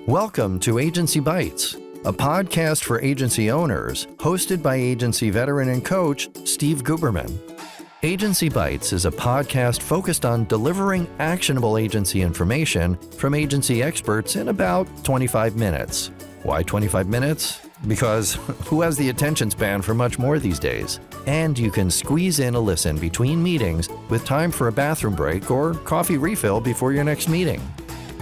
Welcome to Agency Bytes, a podcast for agency owners, hosted by agency veteran and coach Steve Guberman. Agency Bytes is a podcast focused on delivering actionable agency information from agency experts in about 25 minutes. Why 25 minutes? Because who has the attention span for much more these days? And you can squeeze in a listen between meetings with time for a bathroom break or coffee refill before your next meeting.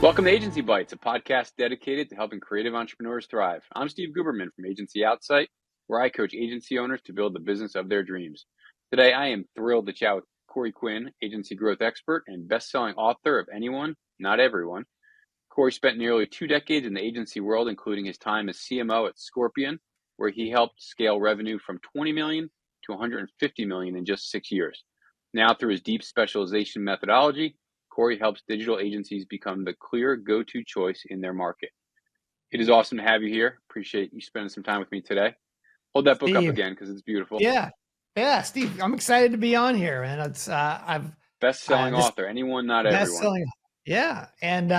Welcome to Agency Bytes, a podcast dedicated to helping creative entrepreneurs thrive. I'm Steve Guberman from Agency Outsight, where I coach agency owners to build the business of their dreams. Today, I am thrilled to chat with Quinn, agency growth expert and best-selling author of Anyone, Not Everyone. Corey spent nearly 2 decades in the agency world, including his time as CMO at Scorpion, where he helped scale revenue from $20 million to $150 million in just 6 years. Now, through his deep specialization methodology, Corey helps digital agencies become the clear go-to choice in their market. It is awesome to have you here. Appreciate you spending some time with me today. Hold that book up again because it's beautiful. Yeah, Steve, I'm excited to be on here, man. It's best-selling author. Anyone, not everyone. Yeah, and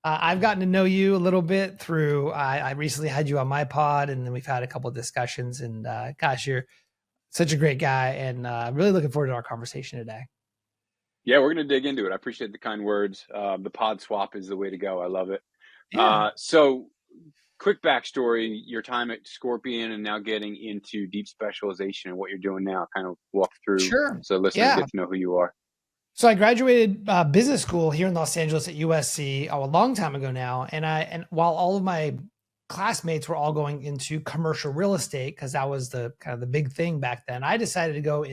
I've gotten to know you a little bit through. I recently had you on my pod, and then we've had a couple of discussions. And gosh, you're such a great guy, and I'm really looking forward to our conversation today. Yeah, we're going to dig into it. I appreciate the kind words. The pod swap is the way to go. I love it. Yeah. So quick backstory, your time at Scorpion and now getting into deep specialization and what you're doing now, kind of walk through. Sure. So listeners get to know who you are. So I graduated business school here in Los Angeles at USC a long time ago now. And while all of my classmates were all going into commercial real estate, because that was the kind of the big thing back then, I decided to go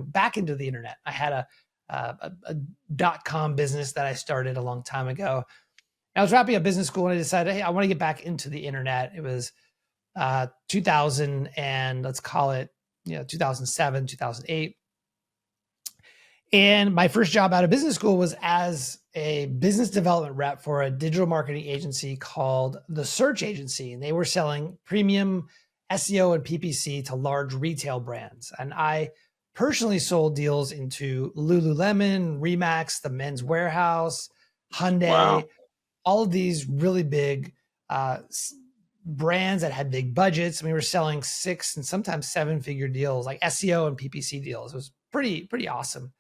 back into the internet. I had a .com business that I started a long time ago. I was wrapping up business school and I decided, hey, I want to get back into the internet. It was 2000 and let's call it 2007, 2008. And my first job out of business school was as a business development rep for a digital marketing agency called The Search Agency. And they were selling premium SEO and PPC to large retail brands. And I personally sold deals into Lululemon, Remax, the Men's Warehouse, Hyundai, all of these really big brands that had big budgets. And we were selling 6 and sometimes 7-figure deals, like SEO and PPC deals. It was pretty awesome.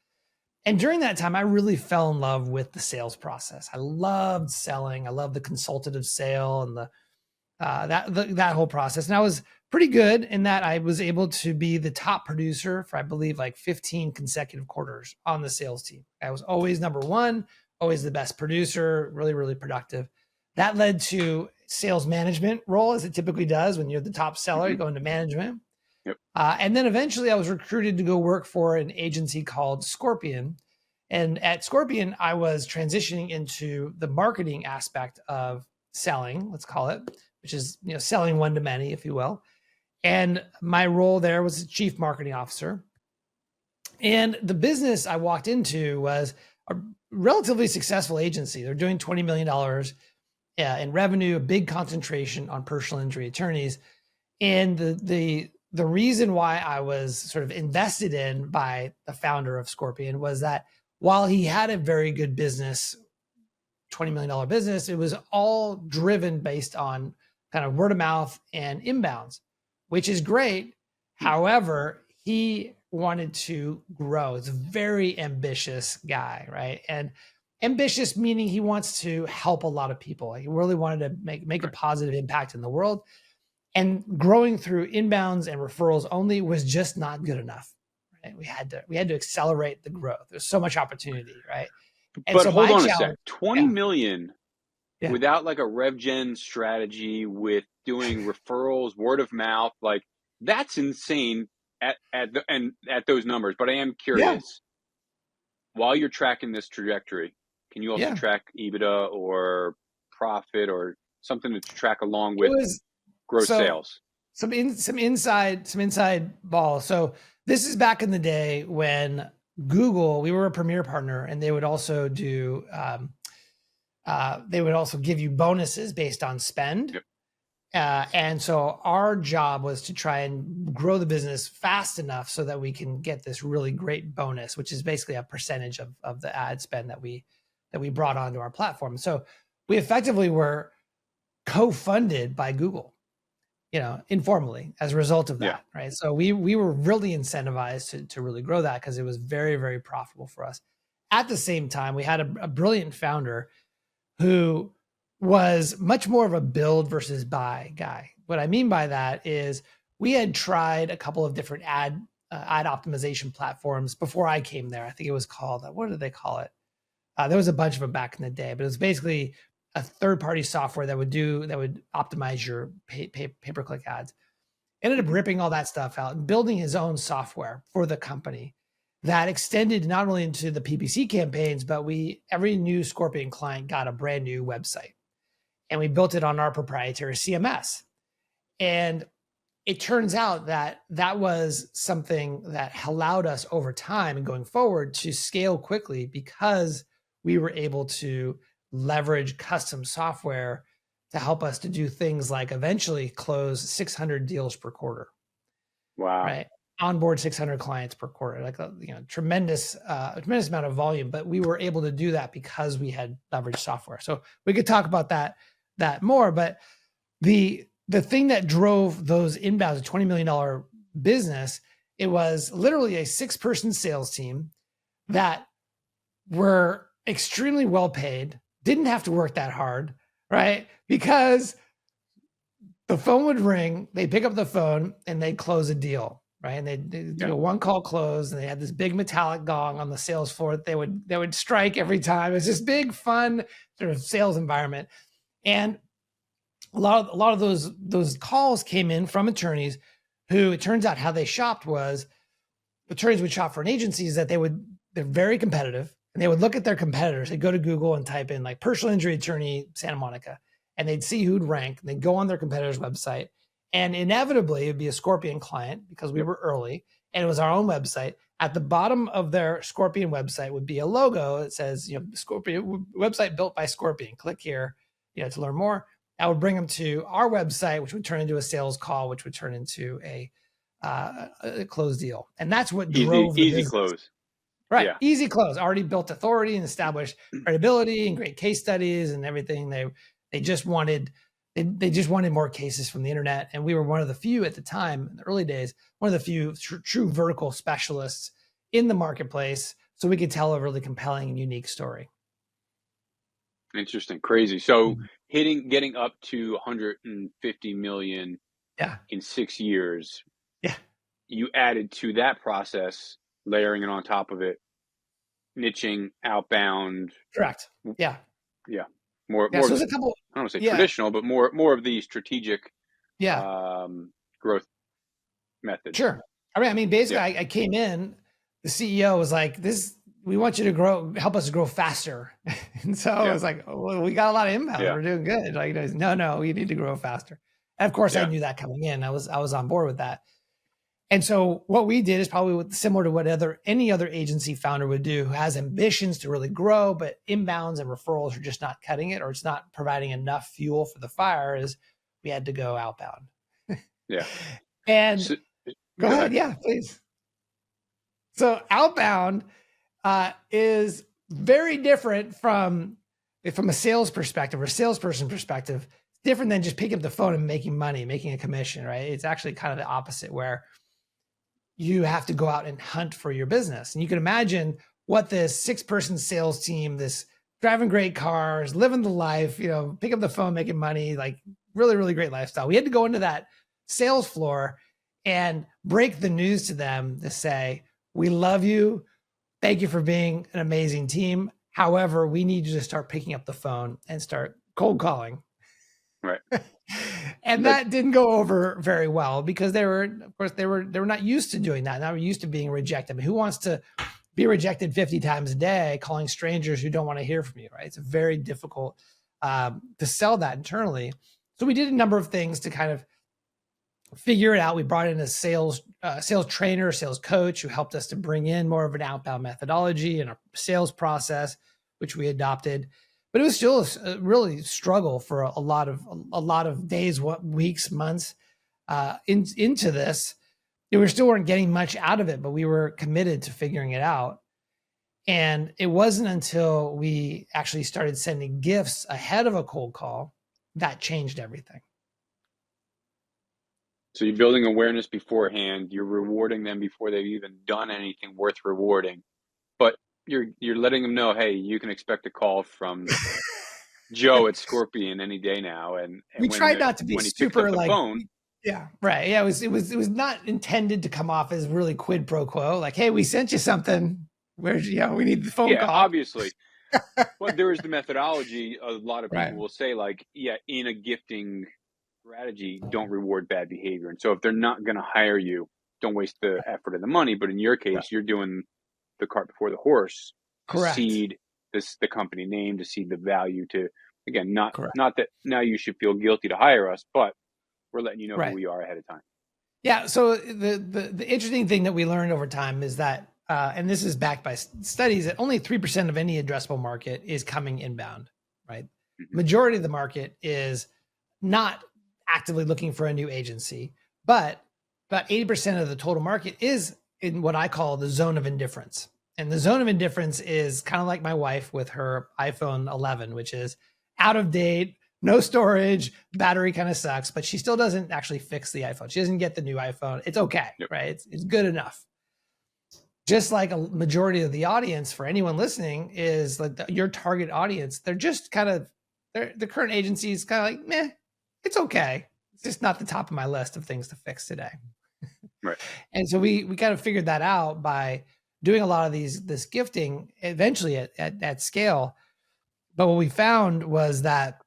And during that time, I really fell in love with the sales process. I loved selling. I loved the consultative sale and that whole process. And I was pretty good in that I was able to be the top producer for, I believe, like 15 consecutive quarters on the sales team. I was always number one, always the best producer, really, really productive. That led to sales management role, as it typically does when you're the top seller, you go into management. Yep. And then eventually I was recruited to go work for an agency called Scorpion. And at Scorpion, I was transitioning into the marketing aspect of selling, let's call it, which is selling one to many, if you will. And my role there was chief marketing officer. And the business I walked into was a relatively successful agency. They're doing $20 million in revenue, a big concentration on personal injury attorneys. And the reason why I was sort of invested in by the founder of Scorpion was that while he had a very good business, $20 million business, it was all driven based on kind of word of mouth and inbounds, which is great. However, he wanted to grow. It's a very ambitious guy, right? And ambitious meaning he wants to help a lot of people. He really wanted to make a positive impact in the world. And growing through inbounds and referrals only was just not good enough. Right? We had to accelerate the growth. There's so much opportunity, right? And but so hold on a sec. 20 million Yeah. without like a rev gen strategy with doing referrals, word of mouth, like that's insane at those numbers. But I am curious, while you're tracking this trajectory, can you also track EBITDA or profit or something to track along with gross sales? Some inside ball. So this is back in the day when Google, we were a premier partner, and they would also do give you bonuses based on spend. Yep. And so our job was to try and grow the business fast enough so that we can get this really great bonus, which is basically a percentage of the ad spend that we brought onto our platform. So we effectively were co-funded by Google, informally as a result of that, Yeah. right? So we were really incentivized to really grow that because it was very, very profitable for us. At the same time, we had a brilliant founder who was much more of a build versus buy guy. What I mean by that is we had tried a couple of different ad optimization platforms before I came there. I think it was called, what did they call it? There was a bunch of them back in the day, but it was basically a third-party software that would optimize your pay-per-click ads. Ended up ripping all that stuff out and building his own software for the company that extended not only into the PPC campaigns, but every new Scorpion client got a brand new website, and we built it on our proprietary CMS. And it turns out that was something that allowed us over time and going forward to scale quickly because we were able to leverage custom software to help us to do things like eventually close 600 deals per quarter. Wow. Right. Onboard 600 clients per quarter, like a tremendous amount of volume. But we were able to do that because we had leveraged software. So we could talk about that more. But the thing that drove those inbounds, a $20 million business, it was literally a 6-person sales team that were extremely well paid, didn't have to work that hard, right? Because the phone would ring, they'd pick up the phone and they'd close a deal, right? And they'd do a one call close, and they had this big metallic gong on the sales floor that they would strike every time. It was this big, fun sort of sales environment. And a lot of those calls came in from attorneys who, it turns out, how they shopped was attorneys would shop for an agency is that they're very competitive, and they would look at their competitors. They'd go to Google and type in like personal injury attorney Santa Monica, and they'd see who'd rank. And they'd go on their competitor's website, and inevitably it'd be a Scorpion client because we were early, and it was our own website. At the bottom of their Scorpion website would be a logo that says, Scorpion website built by Scorpion. Click here, to learn more. That would bring them to our website, which would turn into a sales call, which would turn into a closed deal. And that's what drove the easy close. Right. Yeah. Easy close. Already built authority and established credibility and great case studies and everything. They just wanted more cases from the internet. And we were one of the few at the time, in the early days, one of the few true vertical specialists in the marketplace. So we could tell a really compelling and unique story. Interesting. Crazy. So getting up to 150 million in 6 years. Yeah. You added to that process, layering it on top of it, niching, outbound. Correct. Yeah. Yeah. More so there's a couple, I don't want to say traditional, but more of the strategic growth methods. Sure. I mean, basically I came in, the CEO was like, we want you to help us grow faster. And so I was like, well, we got a lot of inbound. We're doing good. Like, no, you need to grow faster. And of course I knew that coming in. I was on board with that. And so what we did is probably similar to what any other agency founder would do, who has ambitions to really grow, but inbounds and referrals are just not cutting it, or it's not providing enough fuel for the fire, is we had to go outbound. Yeah. And go ahead. Yeah, please. So outbound is very different from a sales perspective or salesperson perspective. It's different than just picking up the phone and making money, making a commission, right? It's actually kind of the opposite, where you have to go out and hunt for your business. And you can imagine what this 6-person sales team, this driving great cars, living the life, pick up the phone, making money, like really, really great lifestyle. We had to go into that sales floor and break the news to them to say, we love you. Thank you for being an amazing team. However, we need you to start picking up the phone and start cold calling. Right. And that didn't go over very well because they were not used to doing that. They were used to being rejected. I mean, who wants to be rejected 50 times a day, calling strangers who don't want to hear from you, right? It's very difficult to sell that internally. So we did a number of things to kind of figure it out. We brought in a sales trainer, sales coach, who helped us to bring in more of an outbound methodology and a sales process, which we adopted. But it was still a really struggle for a lot of days, weeks, months into this. We still weren't getting much out of it, but we were committed to figuring it out. And it wasn't until we actually started sending gifts ahead of a cold call that changed everything. So you're building awareness beforehand. You're rewarding them before they've even done anything worth rewarding. But you're letting them know, hey, you can expect a call from Joe at Scorpion any day now. And We tried not to be when he picks up super the like, phone, yeah, right. Yeah, it was not intended to come off as really quid pro quo. Like, hey, we sent you something. Where's we need the phone yeah, call. obviously. Well, there is the methodology. A lot of people Right. will say, like, yeah, in a gifting strategy, don't reward bad behavior. And so if they're not going to hire you, don't waste the effort and the money. But in your case, Right. you're doing the cart before the horse to Correct. seed the company name, to seed the value, to, again, not Correct. that now you should feel guilty to hire us, but we're letting you know Right. who we are ahead of time. Yeah. So the interesting thing that we learned over time is that, and this is backed by studies, that only 3% of any addressable market is coming inbound, right? Mm-hmm. Majority of the market is not actively looking for a new agency, but about 80% of the total market is in what I call the zone of indifference. And the zone of indifference is kind of like my wife with her iPhone 11, which is out of date, no storage, battery kind of sucks, but she still doesn't actually fix the iPhone. She doesn't get the new iPhone. It's okay, Yep. right? It's good enough. Just like a majority of the audience for anyone listening is like your target audience, they're just kind of, the current agency is kind of like, meh, it's okay. It's just not the top of my list of things to fix today. Right. And so we kind of figured that out by doing a lot of this gifting eventually at scale. But what we found was that,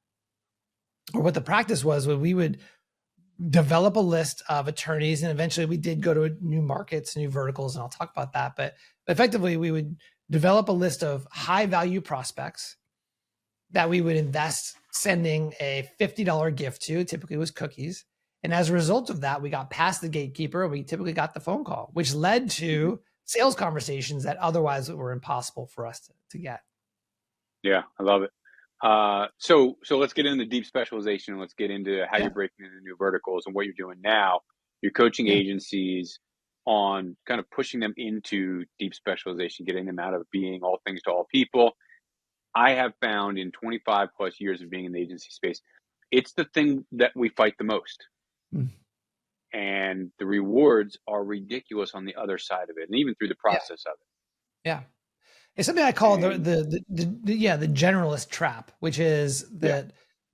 or what the practice was, when we would develop a list of attorneys, and eventually we did go to new markets, new verticals, and I'll talk about that. But effectively, we would develop a list of high value prospects that we would invest sending a $50 gift to. Typically, it was cookies. And as a result of that, we got past the gatekeeper. We typically got the phone call, which led to sales conversations that otherwise were impossible for us to get. Yeah, I love it. So let's get into deep specialization, and let's get into how you're breaking into new verticals and what you're doing now. You're coaching agencies on kind of pushing them into deep specialization, getting them out of being all things to all people. I have found in 25 plus years of being in the agency space, it's the thing that we fight the most. And the rewards are ridiculous on the other side of it, and even through the process of it. Yeah. It's something I call the generalist trap, which is that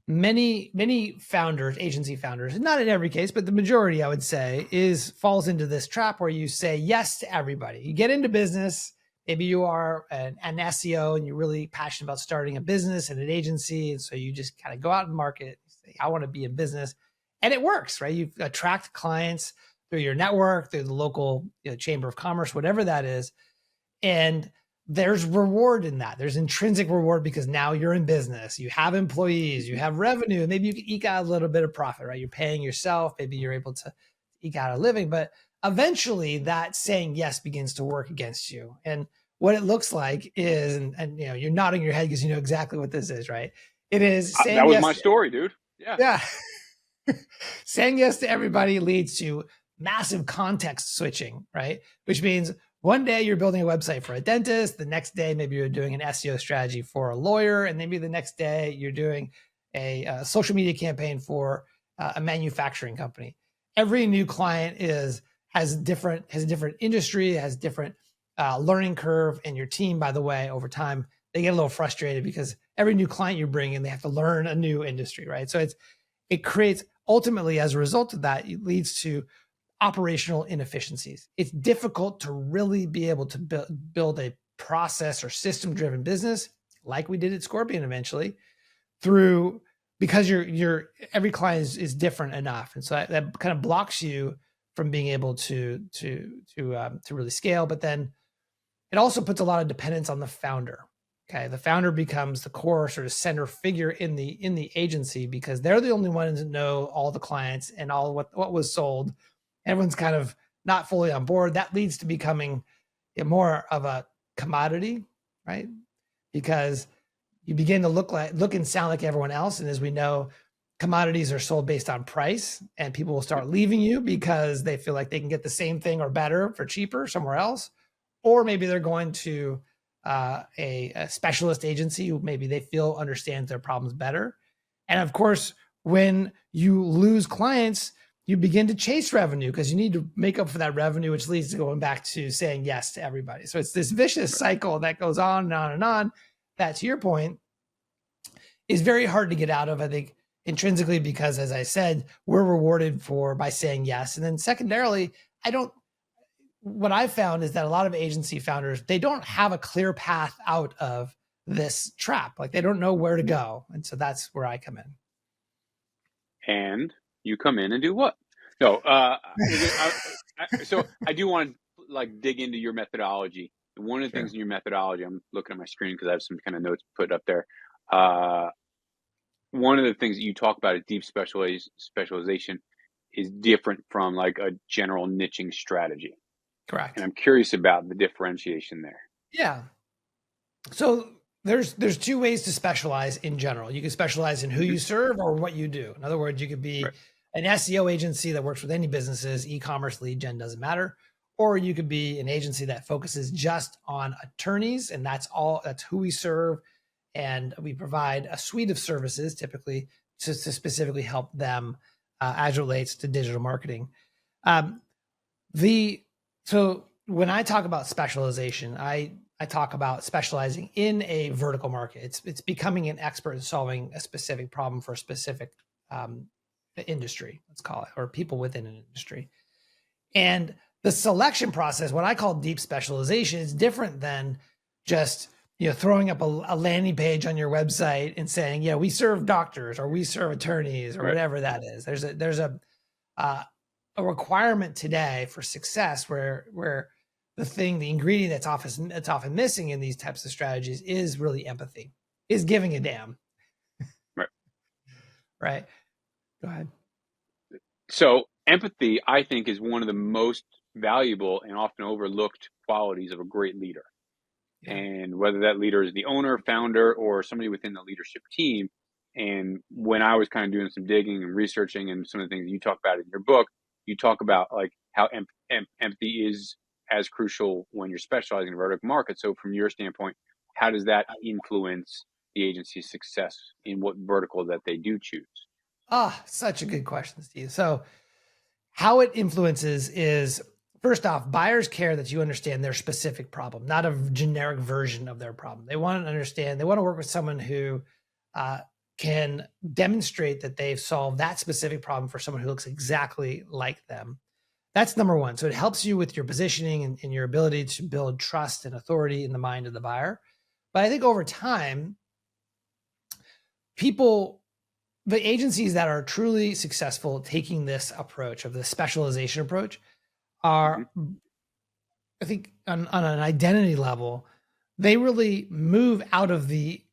many founders, agency founders, not in every case, but the majority, I would say, falls into this trap where you say yes to everybody. You get into business. Maybe you are an SEO and you're really passionate about starting a business and an agency. And so you just kind of go out and market, say, I want to be in business. And it works, right? You attract clients through your network, through the local chamber of commerce, whatever that is. And there's reward in that. There's intrinsic reward because now you're in business. You have employees, you have revenue, and maybe you can eke out a little bit of profit, right? You're paying yourself. Maybe you're able to eke out a living, but eventually that saying yes begins to work against you. And what it looks like is, and you're nodding your head because you know exactly what this is, right? It is saying that was yes my story, dude. Yeah. Saying yes to everybody leads to massive context switching, right? Which means one day you're building a website for a dentist. The next day, maybe you're doing an SEO strategy for a lawyer. And maybe the next day you're doing a social media campaign for a manufacturing company. Every new client has a different industry, has different learning curve. And your team, by the way, over time, they get a little frustrated because every new client you bring in, they have to learn a new industry, right? So it creates, ultimately, as a result of that, it leads to operational inefficiencies. It's difficult to really be able to build a process or system-driven business like we did at Scorpion eventually because your every client is different enough. And so that kind of blocks you from being able to really scale. But then it also puts a lot of dependence on the founder. Okay, the founder becomes the core sort of center figure in the agency because they're the only ones that know all the clients and all what was sold. Everyone's kind of not fully on board. That leads to becoming more of a commodity, right? Because you begin to look and sound like everyone else. And as we know, commodities are sold based on price, and people will start leaving you because they feel like they can get the same thing or better for cheaper somewhere else. Or maybe they're going to a specialist agency who maybe they feel understands their problems better. And of course, when you lose clients, you begin to chase revenue because you need to make up for that revenue, which leads to going back to saying yes to everybody. So it's this vicious cycle that goes on and on and on. That, to your point, is very hard to get out of, I think, intrinsically, because, as I said, we're rewarded by saying yes. And then secondarily, what I've found is that a lot of agency founders, they don't have a clear path out of this trap. Like, they don't know where to go. And so that's where I come in. And you come in and do what? No, so I do want to dig into your methodology. One of the things in your methodology, I'm looking at my screen because I have some kind of notes put up there. One of the things that you talk about is deep specialization is different from like a general niching strategy. Correct. And I'm curious about the differentiation there. Yeah. So there's two ways to specialize in general. You can specialize in who you serve or what you do. In other words, you could be an SEO agency that works with any businesses, e-commerce, lead gen, doesn't matter. Or you could be an agency that focuses just on attorneys, and that's who we serve. And we provide a suite of services typically to specifically help them as it relates to digital marketing. So when I talk about specialization, I talk about specializing in a vertical market. It's becoming an expert in solving a specific problem for a specific industry, let's call it, or people within an industry. And the selection process, what I call deep specialization, is different than just throwing up a landing page on your website and saying, we serve doctors or we serve attorneys or whatever that is. There's a requirement today for success where the ingredient that's often missing in these types of strategies is really empathy, is giving a damn. Right. Go ahead. So empathy, I think, is one of the most valuable and often overlooked qualities of a great leader. Yeah. And whether that leader is the owner, founder, or somebody within the leadership team. And when I was kind of doing some digging and researching and some of the things you talk about in your book, you talk about like how empathy is as crucial when you're specializing in a vertical market. So from your standpoint, how does that influence the agency's success in what vertical that they do choose? Such a good question, Steve. So how it influences is, first off, buyers care that you understand their specific problem, not a generic version of their problem. They want to understand, they want to work with someone who can demonstrate that they've solved that specific problem for someone who looks exactly like them. That's number one. So it helps you with your positioning and your ability to build trust and authority in the mind of the buyer. But I think over time, the agencies that are truly successful taking this approach of the specialization approach are, I think, on an identity level, they really move out of the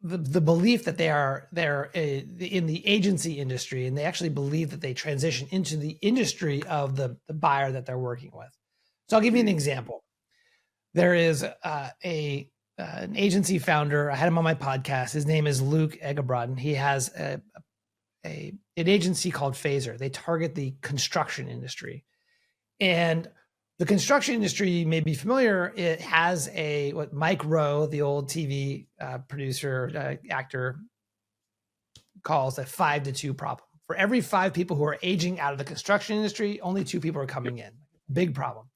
belief that they're in the agency industry, and they actually believe that they transition into the industry of the buyer that they're working with. So I'll give you an example. There is an agency founder. I had him on my podcast. His name is Luke Egebrod. He has an agency called Phaser. They target the construction industry. And the construction industry, you may be familiar, it has what Mike Rowe, the old TV producer, actor, calls a 5-to-2 problem. For every 5 people who are aging out of the construction industry, only 2 people are coming in. Big problem.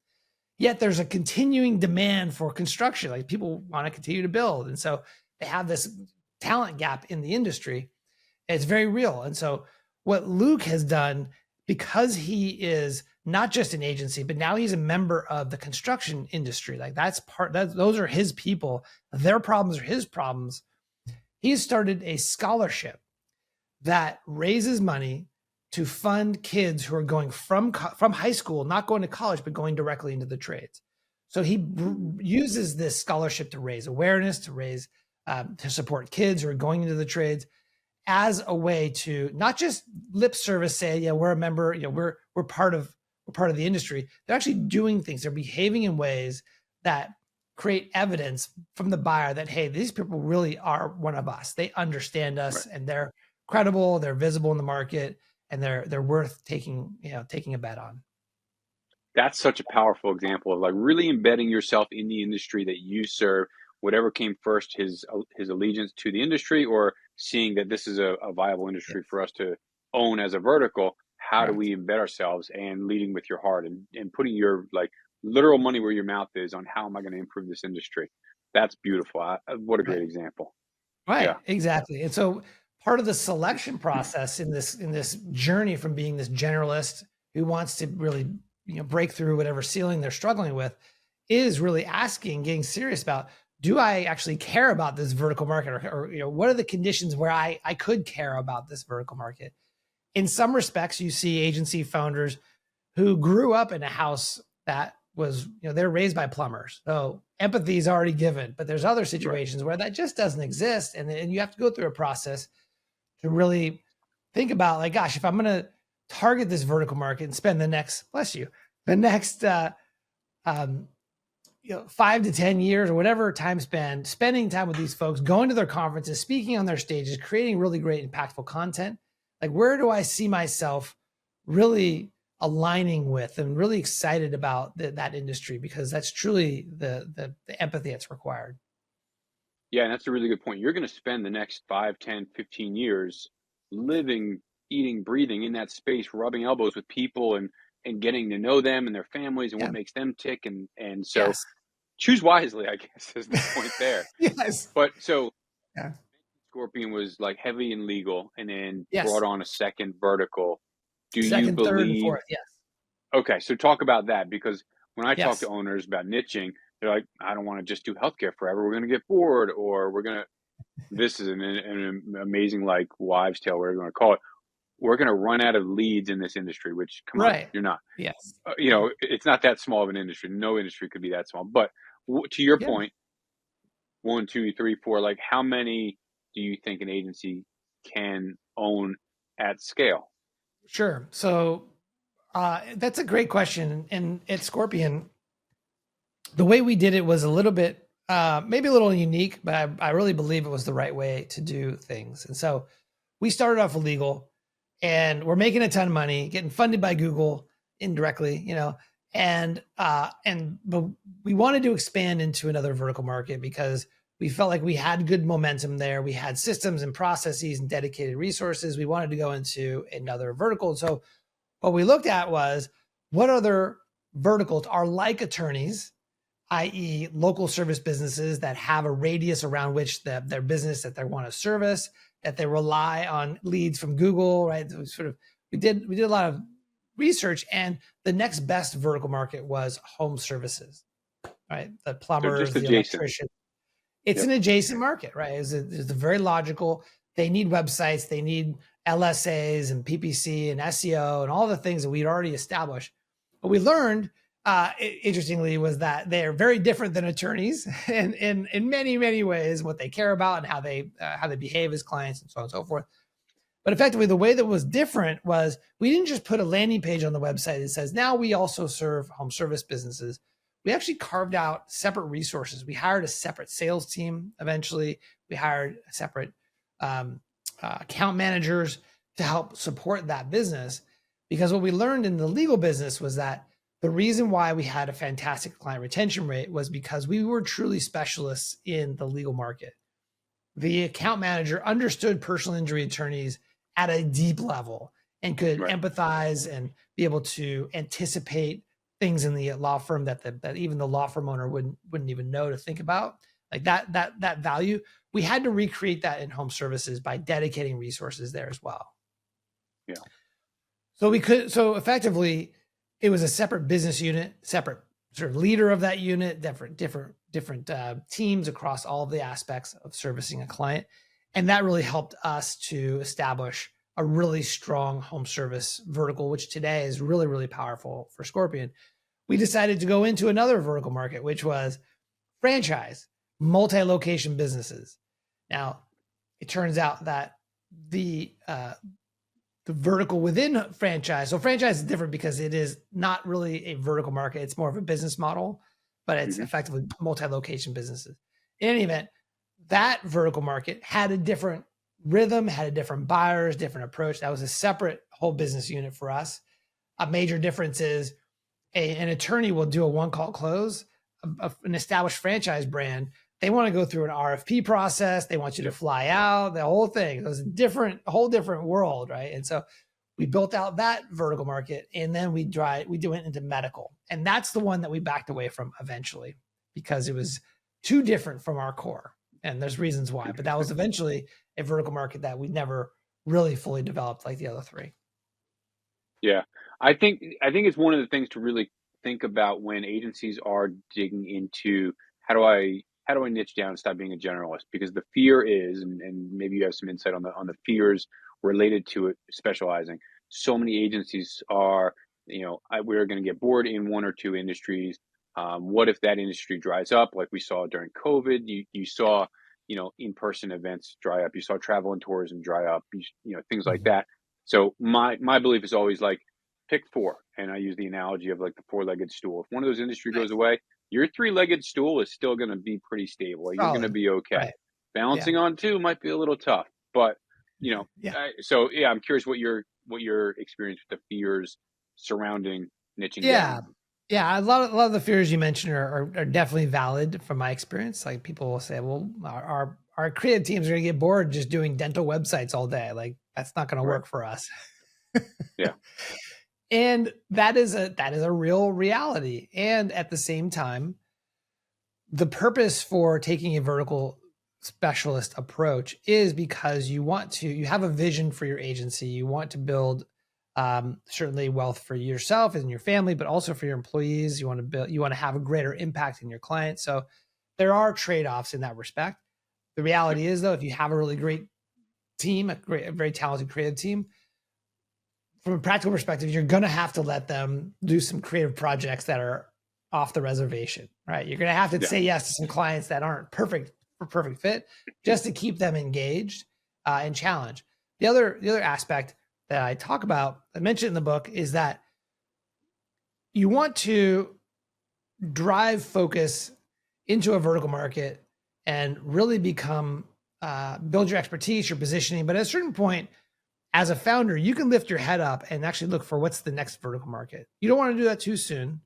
Yet there's a continuing demand for construction. Like, people want to continue to build. And so they have this talent gap in the industry. It's very real. And so what Luke has done, because he is not just an agency, but now he's a member of the construction industry. Like, those are his people. Their problems are his problems. He's started a scholarship that raises money to fund kids who are going from high school, not going to college, but going directly into the trades. So he uses this scholarship to raise awareness, to support kids who are going into the trades, as a way to not just lip service say, yeah, we're a member, we're part of the industry. They're actually doing things. They're behaving in ways that create evidence from the buyer that, hey, these people really are one of us. They understand us, and they're credible, they're visible in the market, and they're worth taking a bet on. That's such a powerful example of like really embedding yourself in the industry that you serve, whatever came first, his allegiance to the industry or seeing that this is a viable industry for us to own as a vertical. How do Correct. we embed ourselves, and leading with your heart, and putting your like literal money where your mouth is on how am I going to improve this industry? That's beautiful. What a Right. great example. Yeah. Right. Exactly. And so part of the selection process in this journey from being this generalist who wants to really, break through whatever ceiling they're struggling with is really asking, getting serious about, do I actually care about this vertical market, or what are the conditions where I could care about this vertical market? In some respects, you see agency founders who grew up in a house that was, they're raised by plumbers. So empathy is already given, but there's other Right. situations where that just doesn't exist. And you have to go through a process to really think about, like, gosh, if I'm going to target this vertical market and spend the next, bless you, the next, 5 to 10 years or whatever time span, spending time with these folks, going to their conferences, speaking on their stages, creating really great, impactful content. Like, where do I see myself really aligning with and really excited about that industry? Because that's truly the empathy that's required. Yeah, and that's a really good point. You're going to spend the next 5, 10, 15 years living, eating, breathing in that space, rubbing elbows with people, and getting to know them and their families and what Yeah. makes them tick. And so Yes. choose wisely, I guess, is the point there. Yes. But so Yeah. Scorpion was like heavy and legal, and then Yes. brought on a second vertical. Do you Second, third, and believe? fourth. Yes. Okay, so talk about that, because when I talk to Yes. owners about niching, they're like, I don't want to just do healthcare forever. We're going to get bored, or we're going to. This is an amazing, like, wives' tale, whatever you want to call it. We're going to run out of leads in this industry. Which, come on, Right. you're not. Yes. You know, it's not that small of an industry. No industry could be that small. But to your Yeah. point, 1, 2, 3, 4. Like, how many do you think an agency can own at scale? Sure. So that's a great question. And at Scorpion, the way we did it was a little bit, maybe a little unique, but I really believe it was the right way to do things. And so we started off with legal, and we're making a ton of money, getting funded by Google indirectly, but we wanted to expand into another vertical market because we felt like we had good momentum there. We had systems and processes and dedicated resources. We wanted to go into another vertical. So what we looked at was, what other verticals are like attorneys, i.e., local service businesses that have a radius around which their business that they want to service, that they rely on leads from Google, right? So we did a lot of research, and the next best vertical market was home services, right? The So plumbers, just the adjacent. electricians. It's Yep. an adjacent market, right? It's very logical. They need websites, they need LSAs and PPC and SEO and all the things that we'd already established. What we learned, interestingly, was that they're very different than attorneys in many, many ways, what they care about and how they behave as clients and so on and so forth. But effectively, the way that was different was, we didn't just put a landing page on the website that says, now we also serve home service businesses. We actually carved out separate resources. We hired a separate sales team. Eventually, we hired separate account managers to help support that business. Because what we learned in the legal business was that the reason why we had a fantastic client retention rate was because we were truly specialists in the legal market. The account manager understood personal injury attorneys at a deep level and could empathize and be able to anticipate things in the law firm that even the law firm owner wouldn't even know to think about. Like that value, we had to recreate that in home services by dedicating resources there as well. Yeah. So effectively, it was a separate business unit, separate sort of leader of that unit, different teams across all of the aspects of servicing a client. And that really helped us to establish a really strong home service vertical, which today is really, really powerful for Scorpion. We decided to go into another vertical market, which was franchise, multi-location businesses. Now, it turns out that the vertical within franchise. So franchise is different because it is not really a vertical market. It's more of a business model, but it's effectively multi-location businesses. In any event, that vertical market had a different rhythm, had a different buyers, different approach. That was a separate whole business unit for us. A major difference is an attorney will do a one-call close. An established franchise brand they want to go through an RFP process. They want you to fly out, the whole thing. It was a whole different world, right? And so we built out that vertical market, and then we went into medical. And that's the one that we backed away from eventually because it was too different from our core. And there's reasons why, but that was eventually a vertical market that we never really fully developed like the other three. Yeah. I think it's one of the things to really think about when agencies are digging into how do I niche down and stop being a generalist? Because the fear is, and maybe you have some insight on the fears related to it specializing. So many agencies are, we're going to get bored in one or two industries. What if that industry dries up, like we saw during COVID? You saw, in-person events dry up. You saw travel and tourism dry up. Things like that. So my belief is always like pick four, and I use the analogy of like the four-legged stool. If one of those industry goes away, your three-legged stool is still going to be pretty stable. You're going to be okay. Right. Balancing on two might be a little tough, but I'm curious what your experience with the fears surrounding niching down. Yeah, a lot of the fears you mentioned are definitely valid from my experience. Like people will say, well, our creative teams are going to get bored just doing dental websites all day. Like that's not going to work for us. Yeah. And that is a real reality. And at the same time, the purpose for taking a vertical specialist approach is because you have a vision for your agency. You want to build certainly wealth for yourself and your family, but also for your employees. You want to have a greater impact in your clients. So there are trade-offs in that respect. The reality is though, if you have a really great team, a very talented creative team, from a practical perspective, you're going to have to let them do some creative projects that are off the reservation, right? You're going to have to say yes to some clients that aren't perfect fit just to keep them engaged and challenged. The other aspect that I talk about, I mentioned in the book, is that you want to drive focus into a vertical market and really become, build your expertise, your positioning. But at a certain point, as a founder, you can lift your head up and actually look for what's the next vertical market. You don't want to do that too soon,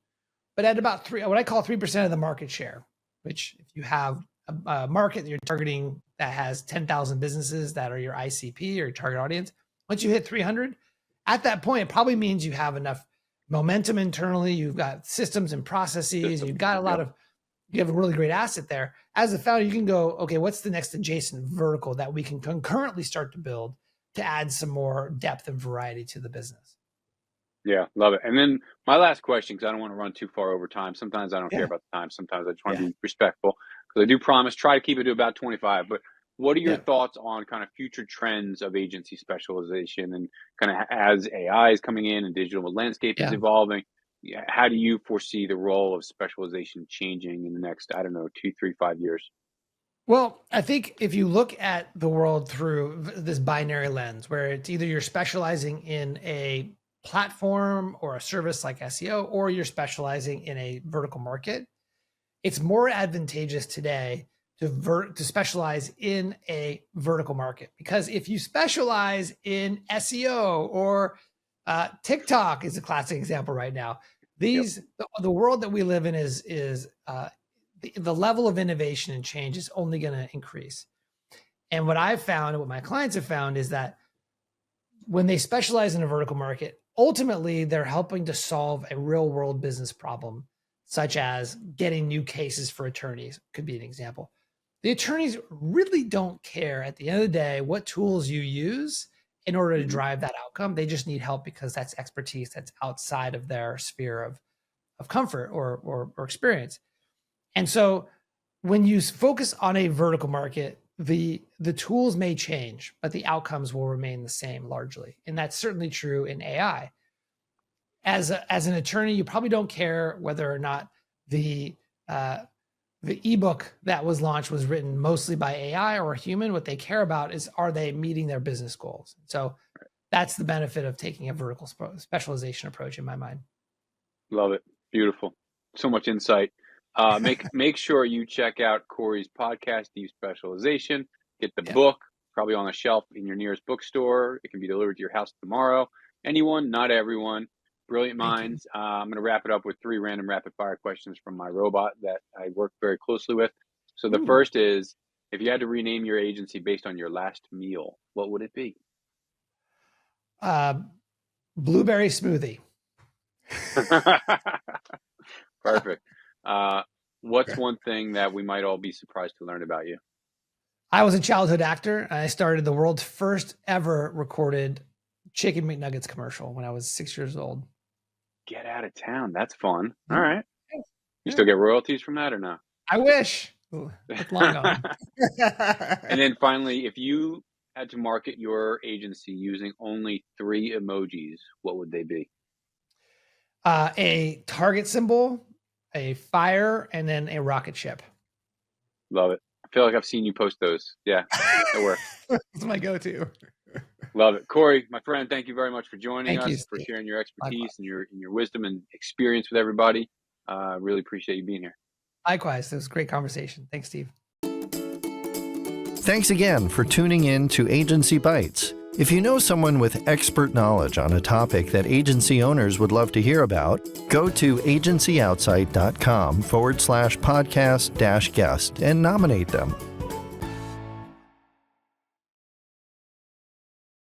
but at about what I call 3% of the market share, which if you have a market that you're targeting that has 10,000 businesses that are your ICP or your target audience, once you hit 300, at that point, it probably means you have enough momentum internally. You've got systems and processes. You've got you have a really great asset there. As a founder, you can go, okay, what's the next adjacent vertical that we can concurrently start to build to add some more depth and variety to the business? Yeah, love it. And then my last question, because I don't want to run too far over time. Sometimes I don't care about the time. Sometimes I just want to be respectful, because I do promise, try to keep it to about 25. But what are your thoughts on kind of future trends of agency specialization and kind of as AI is coming in and digital landscape is evolving? How do you foresee the role of specialization changing in the next, 2, 3, 5 years? Well, I think if you look at the world through this binary lens, where it's either you're specializing in a platform or a service like SEO, or you're specializing in a vertical market, it's more advantageous today to specialize in a vertical market. Because if you specialize in SEO or TikTok is a classic example right now. The world that we live in is the level of innovation and change is only going to increase. And what I've found, and what my clients have found, is that when they specialize in a vertical market, ultimately they're helping to solve a real world business problem, such as getting new cases for attorneys, could be an example. The attorneys really don't care at the end of the day what tools you use in order to drive that outcome. They just need help because that's expertise that's outside of their sphere of comfort or experience. And so when you focus on a vertical market, the tools may change, but the outcomes will remain the same largely. And that's certainly true in AI. As an attorney, you probably don't care whether or not the ebook that was launched was written mostly by AI or a human. What they care about is, are they meeting their business goals? So that's the benefit of taking a vertical specialization approach in my mind. Love it. Beautiful. So much insight. Make sure you check out Corey's podcast, Deep Specialization. Get the book, probably on a shelf in your nearest bookstore. It can be delivered to your house tomorrow. Anyone, not everyone. Brilliant minds. I'm going to wrap it up with 3 random rapid fire questions from my robot that I work very closely with. So the Ooh. first is, if you had to rename your agency based on your last meal, what would it be? Blueberry smoothie. Perfect. What's one thing that we might all be surprised to learn about you? I was a childhood actor. I started the world's first ever recorded Chicken McNuggets commercial when I was 6 years old. Get out of town. That's fun. Yeah. All right. You Yeah. still get royalties from that or no? I wish. Ooh, that's long gone. And then finally, if you had to market your agency using only 3 emojis, what would they be? A target symbol, a fire, and then a rocket ship. Love it. I feel like I've seen you post those. Yeah, that works. That's my go-to. Love it. Corey, my friend, thank you very much for joining Thank you, us, for Steve. sharing your expertise Likewise. and your wisdom and experience with everybody. Really appreciate you being here. Likewise. It was a great conversation. Thanks, Steve. Thanks again for tuning in to Agency Bytes. If you know someone with expert knowledge on a topic that agency owners would love to hear about, go to agencyoutsight.com/podcast-guest and nominate them.